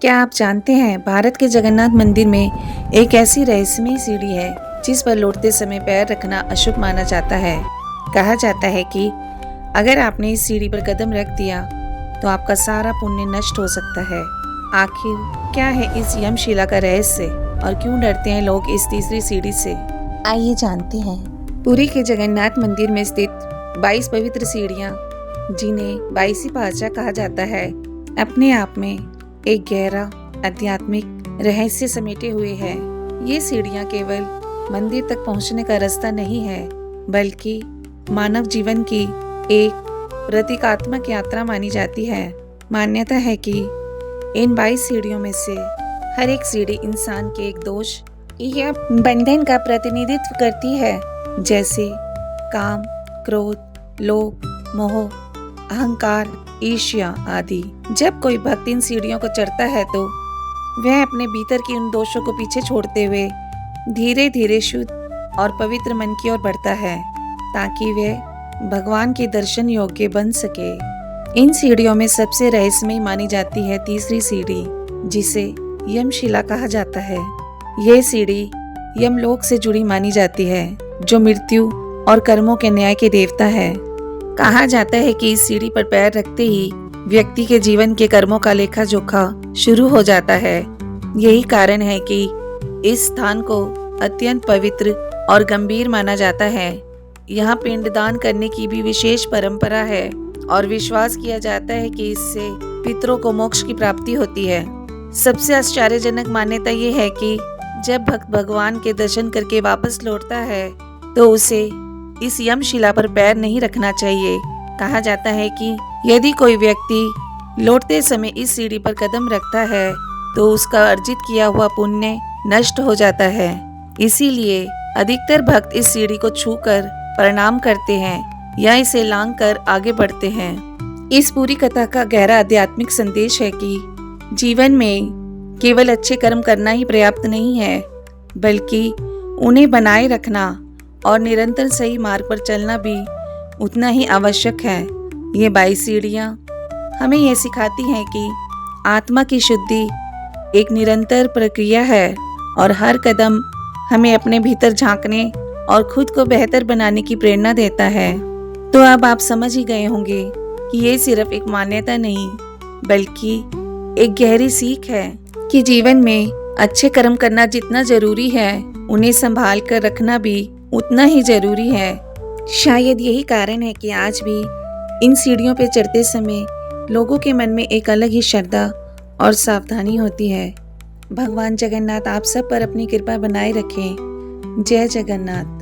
क्या आप जानते हैं भारत के जगन्नाथ मंदिर में एक ऐसी रहस्यमयी सीढ़ी है जिस पर लौटते समय पैर रखना अशुभ माना जाता है। कहा जाता है कि अगर आपने इस सीढ़ी पर कदम रख दिया तो आपका सारा पुण्य नष्ट हो सकता है। आखिर क्या है इस यमशिला का रहस्य और क्यों डरते हैं लोग इस तीसरी सीढ़ी से? आइए जानते हैं। पुरी के जगन्नाथ मंदिर में स्थित 22 पवित्र सीढ़ियाँ, जिन्हें 22 पातशाह कहा जाता है, अपने आप में एक गहरा आध्यात्मिक रहस्य समेटे हुए है। ये सीढ़ियाँ केवल मंदिर तक पहुँचने का रास्ता नहीं है, बल्कि मानव जीवन की एक प्रतीकात्मक यात्रा मानी जाती है। मान्यता है कि इन 22 सीढ़ियों में से हर एक सीढ़ी इंसान के एक दोष या बंधन का प्रतिनिधित्व करती है, जैसे काम, क्रोध, लोभ, मोह, अहंकार, ईर्ष्या आदि। जब कोई भक्त इन सीढ़ियों को चढ़ता है तो वह अपने भीतर की उन दोषों को पीछे छोड़ते हुए धीरे धीरे शुद्ध और पवित्र मन की ओर बढ़ता है, ताकि वह भगवान के दर्शन योग्य बन सके। इन सीढ़ियों में सबसे रहस्यमयी मानी जाती है तीसरी सीढ़ी, जिसे यमशिला कहा जाता है। यह सीढ़ी यमलोक से जुड़ी मानी जाती है, जो मृत्यु और कर्मों के न्याय के देवता है। कहा जाता है कि इस सीढ़ी पर पैर रखते ही व्यक्ति के जीवन के कर्मों का लेखा जोखा शुरू हो जाता है। यही कारण है कि इस स्थान को अत्यंत पवित्र और गंभीर माना जाता है। यहाँ पिंडदान करने की भी विशेष परंपरा है और विश्वास किया जाता है कि इससे पितरों को मोक्ष की प्राप्ति होती है। सबसे आश्चर्यजनक मान्यता ये है कि जब भक्त भगवान के दर्शन करके वापस लौटता है तो उसे इस यमशिला पर पैर नहीं रखना चाहिए। कहा जाता है कि यदि कोई व्यक्ति लौटते समय इस सीढ़ी पर कदम रखता है तो उसका अर्जित किया हुआ पुण्य नष्ट हो जाता है। इसीलिए अधिकतर भक्त इस सीढ़ी को छूकर प्रणाम करते हैं या इसे लांघ कर आगे बढ़ते हैं। इस पूरी कथा का गहरा आध्यात्मिक संदेश है कि जीवन में केवल अच्छे कर्म करना ही पर्याप्त नहीं है, बल्कि उन्हें बनाए रखना और निरंतर सही मार्ग पर चलना भी उतना ही आवश्यक है। ये 22 सीढ़ियाँ हमें यह सिखाती हैं कि आत्मा की शुद्धि एक निरंतर प्रक्रिया है और हर कदम हमें अपने भीतर झांकने और खुद को बेहतर बनाने की प्रेरणा देता है। तो अब आप समझ ही गए होंगे कि ये सिर्फ एक मान्यता नहीं, बल्कि एक गहरी सीख है कि जीवन में अच्छे कर्म करना जितना जरूरी है, उन्हें संभाल कर रखना भी उतना ही जरूरी है। शायद यही कारण है कि आज भी इन सीढ़ियों पर चढ़ते समय लोगों के मन में एक अलग ही श्रद्धा और सावधानी होती है। भगवान जगन्नाथ आप सब पर अपनी कृपा बनाए रखें। जय जगन्नाथ।